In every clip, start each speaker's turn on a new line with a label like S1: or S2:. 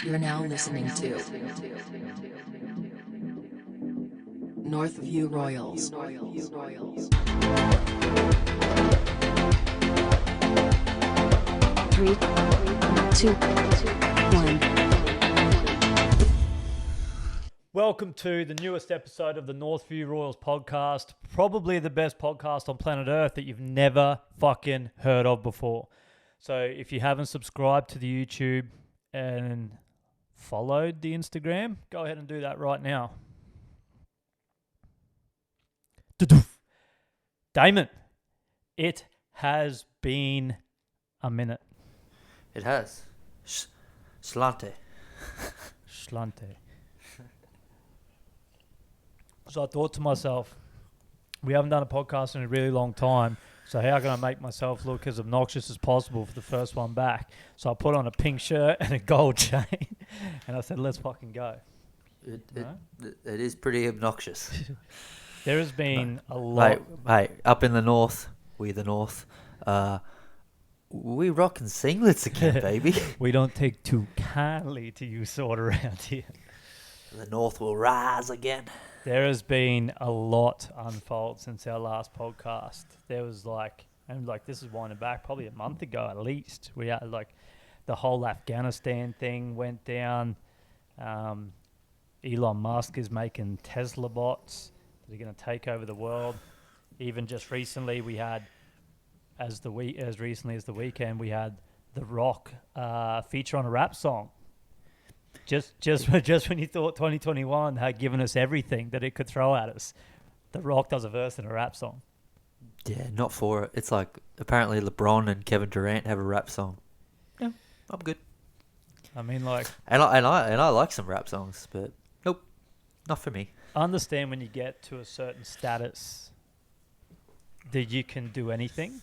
S1: You're now listening to Northview Royals.
S2: 3, 2, 1.
S3: Welcome to the newest episode of the Northview Royals podcast, probably the best podcast on planet Earth that you've never fucking heard of before. So if you haven't subscribed to the YouTube and followed the Instagram, go ahead and do that right now. Damon, it has been a minute.
S4: It has. Slante.
S3: Schlante. So I thought to myself, we haven't done a podcast in a really long time, so how can I make myself look as obnoxious as possible for the first one back? So I put on a pink shirt and a gold chain, and I said, let's fucking go.
S4: It is pretty obnoxious.
S3: There has been a lot.
S4: Hey, up in the north, we the north, we rocking singlets again, baby.
S3: We don't take too kindly to you sort around here.
S4: The north will rise again.
S3: There has been a lot unfold since our last podcast. There was this is winding back probably a month ago at least. We had the whole Afghanistan thing went down. Elon Musk is making Tesla bots that are going to take over the world. Even just recently, we had, as recently as the weekend, we had The Rock feature on a rap song. Just when you thought 2021 had given us everything that it could throw at us, The Rock does a verse in a rap song.
S4: Yeah, not for it. It's like apparently LeBron and Kevin Durant have a rap song. Yeah, I'm good.
S3: I mean,
S4: and I like some rap songs, but nope, not for me.
S3: I understand when you get to a certain status that you can do anything.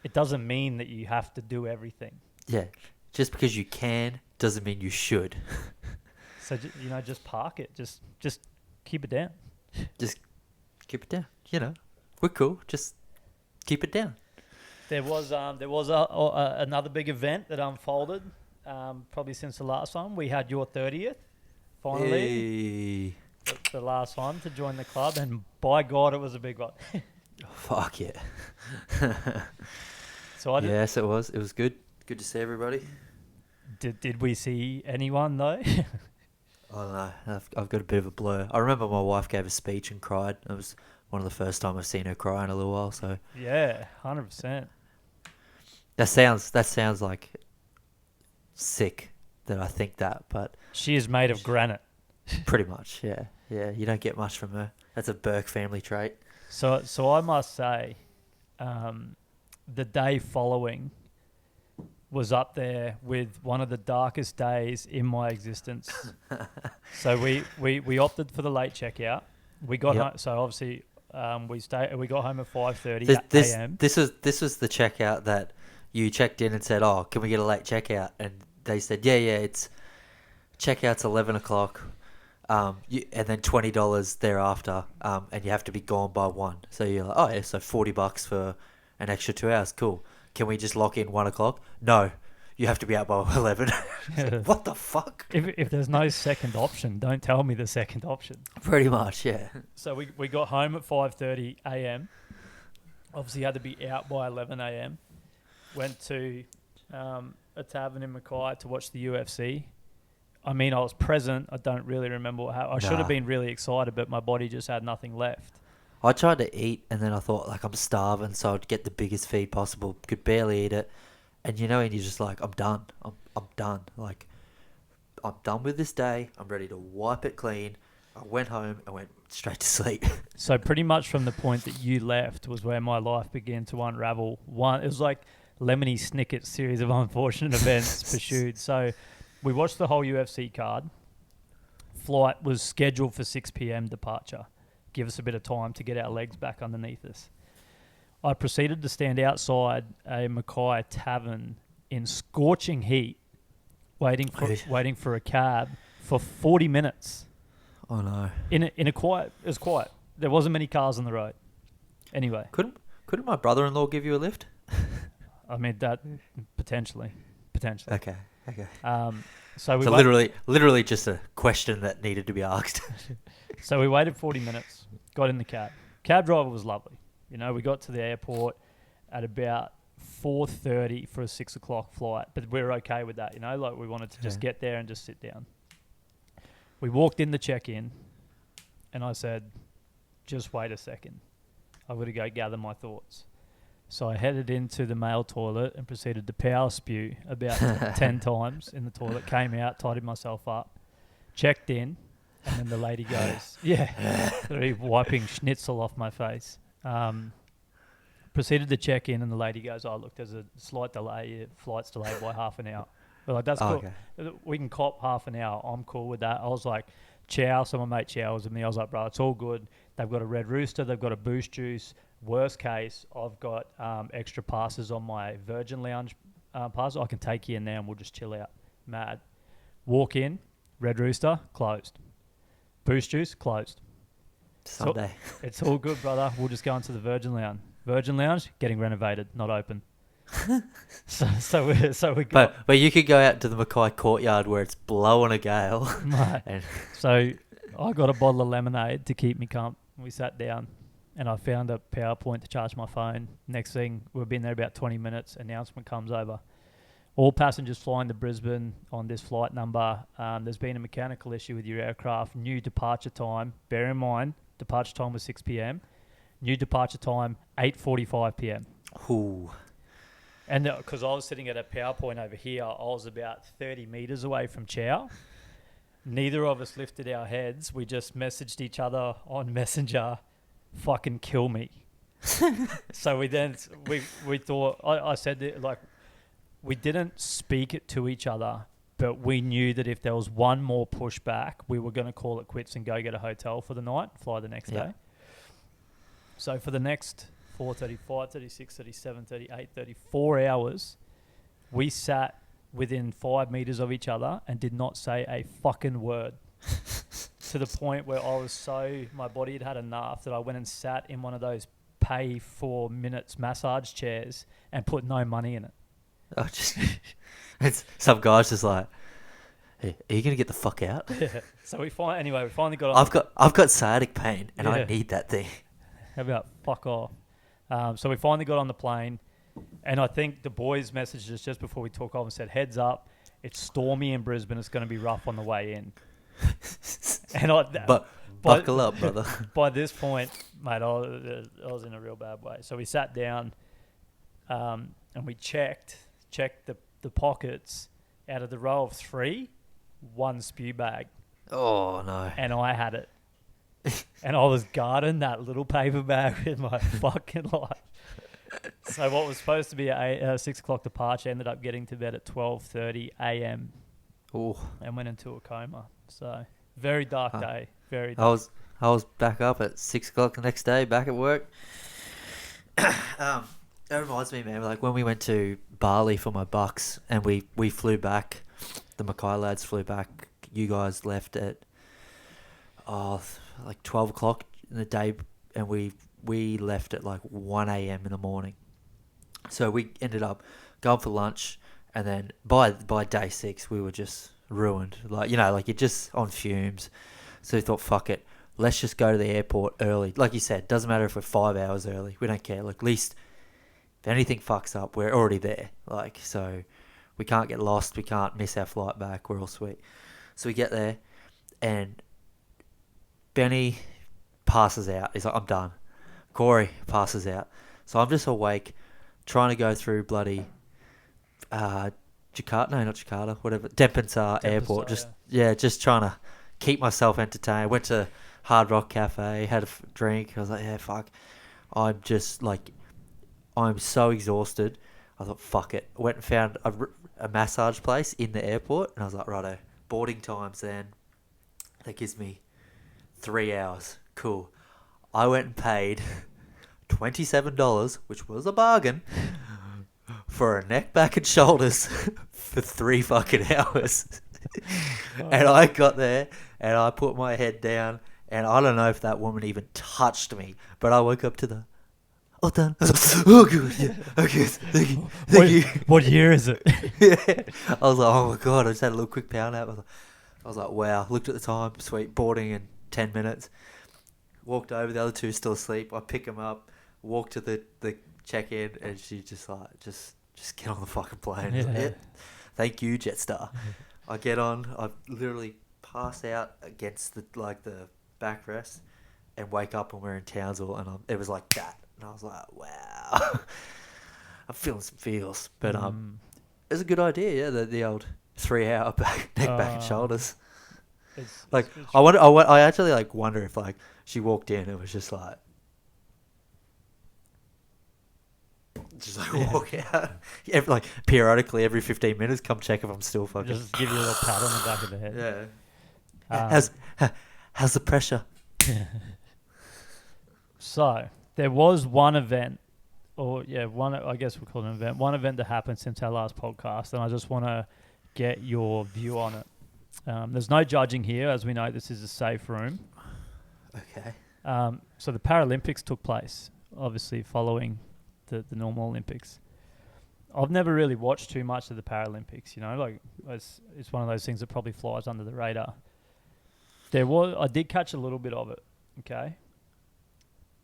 S3: It doesn't mean that you have to do everything.
S4: Yeah, just because you can doesn't mean you should.
S3: So, just park it. Just keep it down.
S4: Just keep it down. We're cool. Just keep it down.
S3: There was another big event that unfolded probably since the last one. We had your 30th, finally.
S4: Hey.
S3: The last one to join the club, and by God, it was a big one.
S4: Fuck yeah.
S3: Yes,
S4: it was. It was good. Good to see everybody.
S3: Did we see anyone though?
S4: Oh no, I've got a bit of a blur. I remember my wife gave a speech and cried. It was one of the first time I've seen her cry in a little while. So
S3: yeah, 100%.
S4: That sounds like sick that I think that, but
S3: she is made of granite.
S4: Pretty much, yeah. You don't get much from her. That's a Burke family trait.
S3: So I must say, the day following was up there with one of the darkest days in my existence. So we opted for the late checkout. We got home, so obviously we got home at 5:30 a.m.
S4: This was the checkout that you checked in and said, "Oh, can we get a late checkout?" And they said, "Yeah, it's checkout's 11 o'clock." And then $20 thereafter, and you have to be gone by 1. So you're like, oh yeah, so $40 for an extra 2 hours. Cool. Can we just lock in 1 o'clock? No, you have to be out by 11. What the fuck?
S3: If there's no second option, don't tell me the second option.
S4: Pretty much, yeah.
S3: So we got home at 5:30 a.m. Obviously had to be out by 11 a.m. Went to a tavern in Mackay to watch the UFC. I mean, I was present. I don't really remember what happened. I should have been really excited, but my body just had nothing left.
S4: I tried to eat, and then I thought, I'm starving, so I'd get the biggest feed possible. Could barely eat it. And and you're just like, I'm done. I'm done. I'm done with this day. I'm ready to wipe it clean. I went home and went straight to sleep.
S3: So pretty much from the point that you left was where my life began to unravel. It was like Lemony Snicket's series of unfortunate events pursued. So we watched the whole UFC card. Flight was scheduled for 6 p.m. departure. Give us a bit of time to get our legs back underneath us. I proceeded to stand outside a Mackay tavern in scorching heat, waiting for a cab for 40 minutes.
S4: Oh no!
S3: In a quiet, it was quiet. There wasn't many cars on the road. Anyway,
S4: couldn't my brother-in-law give you a lift?
S3: I mean that potentially.
S4: Okay. Okay.
S3: So we
S4: So literally just a question that needed to be asked.
S3: So we waited 40 minutes, got in the cab. Cab driver was lovely. You know, we got to the airport at about 4:30 for a 6 o'clock flight, but we were okay with that, you know, like we wanted to just get there and just sit down. We walked in the check-in, and I said, just wait a second. I've got to go gather my thoughts. So I headed into the male toilet and proceeded to power spew about 10 times in the toilet, came out, tidied myself up, checked in, and then the lady goes, literally wiping schnitzel off my face. Proceeded to check in, and the lady goes, oh, look, there's a slight delay. Your flight's delayed by half an hour. We're like, that's cool. Okay. We can cop half an hour. I'm cool with that. I was like, chow. So my mate Chow was with me. I was like, bro, it's all good. They've got a Red Rooster. They've got a Boost Juice. Worst case, I've got extra passes on my Virgin Lounge pass. I can take you in there and we'll just chill out. Mad. Walk in, Red Rooster, closed. Boost Juice, closed.
S4: Sunday.
S3: So, it's all good, brother. We'll just go into the Virgin Lounge. Virgin Lounge, getting renovated, not open. so we got...
S4: But you could go out to the Mackay courtyard where it's blowing a gale.
S3: Right. So I got a bottle of lemonade to keep me calm. We sat down. And I found a PowerPoint to charge my phone. Next thing, we've been there about 20 minutes. Announcement comes over. All passengers flying to Brisbane on this flight number. There's been a mechanical issue with your aircraft. New departure time. Bear in mind, departure time was 6 p.m. New departure time, 8:45 p.m.
S4: Ooh.
S3: And because I was sitting at a PowerPoint over here, I was about 30 metres away from Chow. Neither of us lifted our heads. We just messaged each other on Messenger, fucking kill me. So we thought, I said that, like, we didn't speak it to each other, but we knew that if there was one more pushback, we were going to call it quits and go get a hotel for the night, fly the next day. So for the next 4:30, 5:30, 6:30, 7:30, 8:30, 4 hours, we sat within 5 meters of each other and did not say a fucking word. To the point where my body had had enough that I went and sat in one of those pay for minutes massage chairs and put no money in it.
S4: Oh, it's some guys just like, hey, are you gonna get the fuck out?
S3: Yeah. So we finally got on.
S4: I've got sciatic pain and I need that thing.
S3: How about fuck off? So we finally got on the plane, and I think the boys messaged us just before we took off and said, heads up, it's stormy in Brisbane. It's going to be rough on the way in. And
S4: buckle up, brother.
S3: By this point, mate, I was in a real bad way. So we sat down, and we checked the pockets. Out of the row of 3, 1 spew bag.
S4: Oh no!
S3: And I had it, and I was guarding that little paper bag with my fucking life. So what was supposed to be a 6 o'clock departure ended up getting to bed at 12:30 a.m.
S4: Ooh.
S3: And went into a coma. So very dark day. Very dark.
S4: I was back up at 6 o'clock the next day, back at work. That reminds me, man, like when we went to Bali for my bucks and we flew back, the Mackay lads flew back, you guys left at like 12 o'clock in the day, and we left at like 1 a.m. in the morning. So we ended up going for lunch, and then by day 6 we were just ruined. Like, you know, like you're just on fumes. So we thought, fuck it, let's just go to the airport early. Like you said, doesn't matter if we're 5 hours early. We don't care. Like, at least if anything fucks up, we're already there. Like, so we can't get lost. We can't miss our flight back. We're all sweet. So we get there, and Benny passes out. He's like, I'm done. Corey passes out. So I'm just awake, trying to go through bloody Jakarta. No, not Jakarta. Whatever. Denpasar Airport. Just trying to keep myself entertained. Went to Hard Rock Cafe, had a drink. I was like, yeah, fuck. I'm just like, I'm so exhausted. I thought, fuck it. I went and found a massage place in the airport, and I was like, righto, boarding times then. That gives me 3 hours. Cool. I went and paid $27, which was a bargain, for a neck, back, and shoulders for 3 fucking hours. And I got there, and I put my head down, and I don't know if that woman even touched me, but I woke up to the, all done. I was like, oh, good. Yeah. Okay. Thank you.
S3: What year is it?
S4: Yeah. I was like, oh my God. I just had a little quick power nap. I was like, wow. Looked at the time. Sweet. Boarding in 10 minutes. Walked over. The other two still asleep. I pick them up. Walk to the check-in. And she just like, just get on the fucking plane.
S3: Yeah.
S4: Like, thank you, Jetstar. I get on. I literally pass out against the backrest and wake up and we're in Townsville. And it was like that. And I was like, wow. I'm feeling some feels. But it was a good idea, yeah, the old 3-hour neck, back and shoulders. Like, I actually like wonder if like she walked in and it was just like walk out. Like periodically every 15 minutes, come check if I'm still fucking.
S3: Just give you a little pat on the back of the head.
S4: Yeah. How's the pressure?
S3: So there was one event, I guess we'll call it an event. One event that happened since our last podcast, and I just want to get your view on it. There's no judging here, as we know. This is a safe room.
S4: Okay.
S3: So the Paralympics took place, obviously following the normal Olympics. I've never really watched too much of the Paralympics, like it's one of those things that probably flies under the radar. I did catch a little bit of it, okay?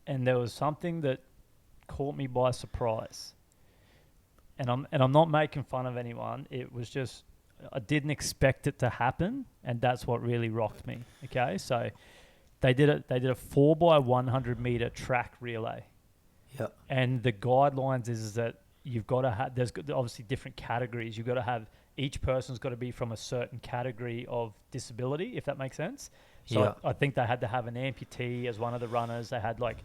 S3: And there was something that caught me by surprise. And I'm not making fun of anyone. It was just, I didn't expect it to happen, and that's what really rocked me, okay? So they did a 4x100 meter track relay.
S4: Yep.
S3: And the guidelines is that you've got to have, there's obviously different categories. You've got to have, each person's got to be from a certain category of disability, if that makes sense. So I think they had to have an amputee as one of the runners. They had like,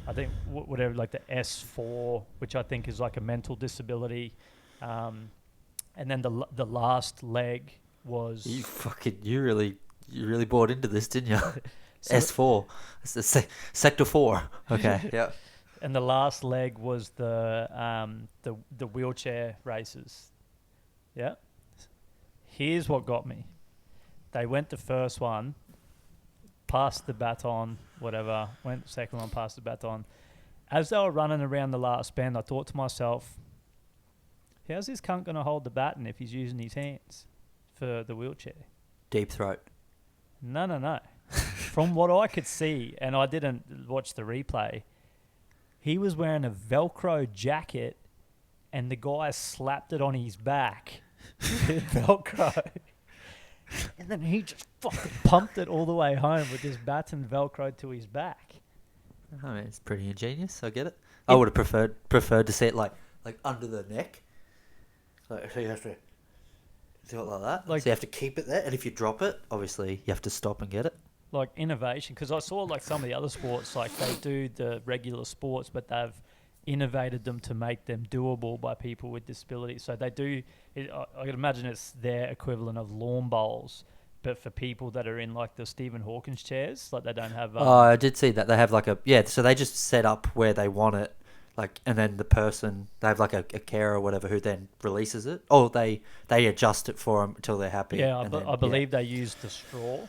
S3: I think whatever, like the S4, which I think is like a mental disability. And then the last leg was...
S4: You really bought into this, didn't you? So S4. Sector 4. Okay. Yeah.
S3: And the last leg was the wheelchair races. Yeah. Here's what got me. They went the first one, passed the baton, whatever, went the second one, passed the baton. As they were running around the last bend, I thought to myself, how's this cunt going to hold the baton if he's using his hands for the wheelchair?
S4: Deep throat.
S3: No. From what I could see, and I didn't watch the replay, he was wearing a Velcro jacket and the guy slapped it on his back with Velcro. And then he just fucking pumped it all the way home with this baton Velcroed to his back.
S4: I mean, it's pretty ingenious. I get it. I would have preferred to see it like under the neck. Like, so you have to do it like that. So you have to keep it there, and if you drop it, obviously you have to stop and get it.
S3: Like innovation, because I saw like some of the other sports, like they do the regular sports, but they've innovated them to make them doable by people with disabilities. So they do, I can imagine it's their equivalent of lawn bowls, but for people that are in like the Stephen Hawkins chairs, like they don't have...
S4: I did see that. They have like so they just set up where they want it, like, and then the person, they have like a carer or whatever who then releases it. Oh, they adjust it for them until they're happy.
S3: Yeah, I believe they use the straw.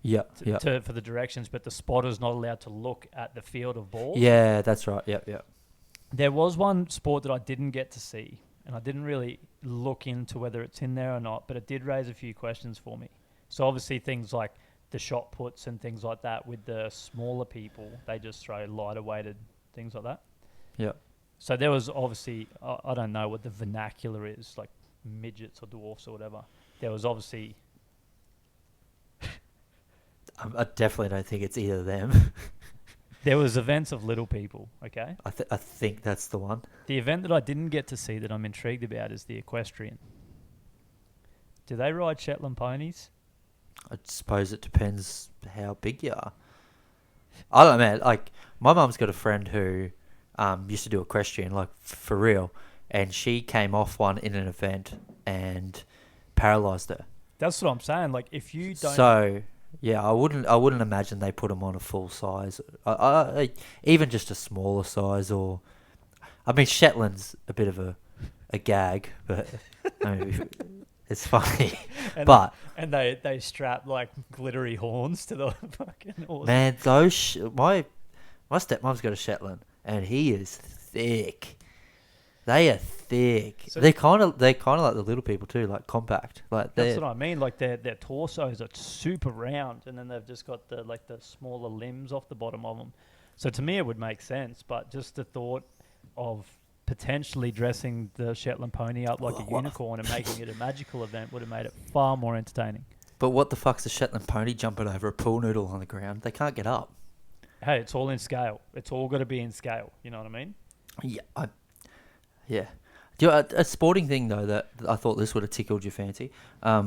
S3: For the directions, but the spotter's not allowed to look at the field of balls. Yeah,
S4: that's right. Yep.
S3: There was one sport that I didn't get to see, and I didn't really look into whether it's in there or not, but it did raise a few questions for me. So obviously things like the shot puts and things like that with the smaller people, they just throw lighter weighted things like that.
S4: Yeah.
S3: So there was obviously, I don't know what the vernacular is, like midgets or dwarfs or whatever. There was obviously...
S4: I definitely don't think it's either of them.
S3: There was events of little people, okay?
S4: I think that's the one.
S3: The event that I didn't get to see that I'm intrigued about is the equestrian. Do they ride Shetland ponies?
S4: I suppose it depends how big you are. I don't know, man. Like, my mum's got a friend who used to do equestrian, like, for real. And she came off one in an event and paralysed her.
S3: That's what I'm saying. Like, if you don't...
S4: So... Yeah, I wouldn't imagine they put them on a full size. Even just a smaller size, or I mean, Shetland's a bit of a gag, but I mean, it's funny.
S3: And they strap like glittery horns to the fucking horse.
S4: Man, those my stepmom's got a Shetland, and he is thick. They are thick.
S3: So-
S4: They're kind of like the little people too, like compact. Like
S3: That's
S4: they're
S3: what I mean. Like their torsos are super round, and then they've just got the smaller limbs off the bottom of them. So to me, it would make sense. But just the thought of potentially dressing the Shetland pony up like a unicorn and making it a magical event would have made it far more entertaining.
S4: But what the fuck's a Shetland pony jumping over a pool noodle on the ground? They can't get up.
S3: Hey, it's all in scale. It's all got to be in scale. You know what I mean?
S4: Yeah. Do you know, a sporting thing though that I thought this would have tickled your fancy. I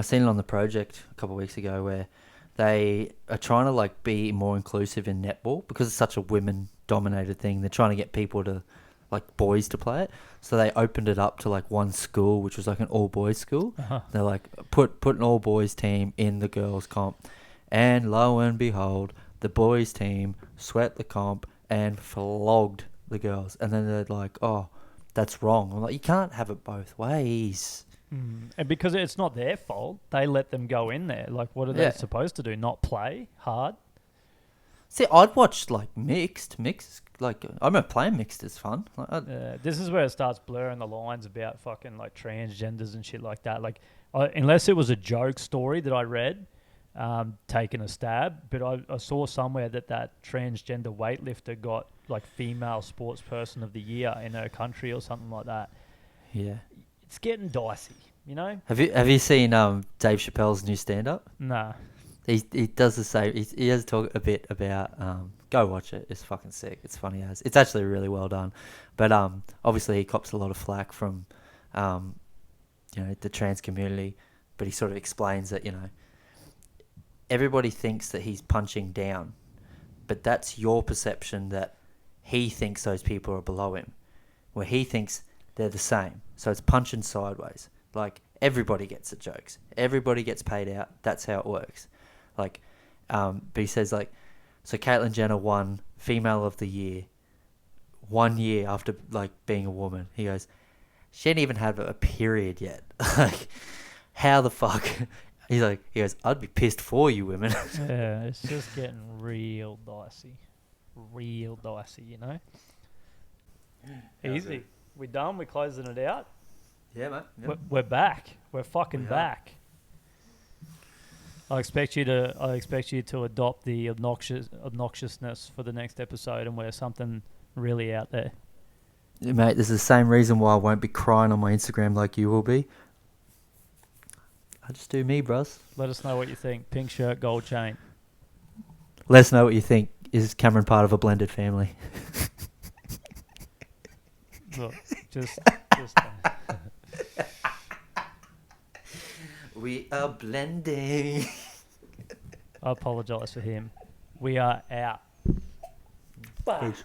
S4: seen it on the project a couple of weeks ago where they are trying to like be more inclusive in netball because it's such a women-dominated thing. They're trying to get people to like boys to play it, so they opened it up to like one school, which was like an all-boys school. They're like put an all-boys team in the girls' comp, and lo and behold, the boys' team swept the comp and flogged the girls, and then they're like, "Oh, that's wrong." I'm like, you can't have it both ways.
S3: And because it's not their fault, they let them go in there. Like, what are they supposed to do? Not play hard?
S4: See, I'd watch like mixed. Like, I remember playing mixed is fun. Like,
S3: This is where it starts blurring the lines about fucking like transgenders and shit like that. Like, unless it was a joke story that I read, taking a stab, but I saw somewhere that transgender weightlifter got like female sports person of the year in her country or something like that.
S4: yeah.
S3: It's getting dicey, you know?
S4: Have you seen Dave Chappelle's new stand-up?
S3: Nah.
S4: He does the same. He has talk a bit about. Go watch it. It's fucking sick. It's funny as. It's actually really well done, but obviously he cops a lot of flack from, the trans community. But he sort of explains that everybody thinks that he's punching down, but that's your perception that he thinks those people are below him, where he thinks they're the same. So it's punching sideways. Like, everybody gets the jokes. Everybody gets paid out. That's how it works. Like, but he says, like, so Caitlyn Jenner won Female of the Year 1 year after, like, being a woman. He goes, she ain't even had a period yet. Like, how the fuck? He goes, I'd be pissed for you women.
S3: Yeah, it's just getting real dicey. Real dicey, you know? Easy. We done? We're closing it out?
S4: Yeah, mate. Yep.
S3: We're back. We're fucking back. I expect you to adopt the obnoxiousness for the next episode and wear something really out there.
S4: Yeah, mate, this is the same reason why I won't be crying on my Instagram like you will be. I just do me, bros.
S3: Let us know what you think. Pink shirt, gold chain.
S4: Let us know what you think. Is Cameron part of a blended family?
S3: Look, just
S4: We are blending.
S3: I apologise for him. We are out.
S4: Peace.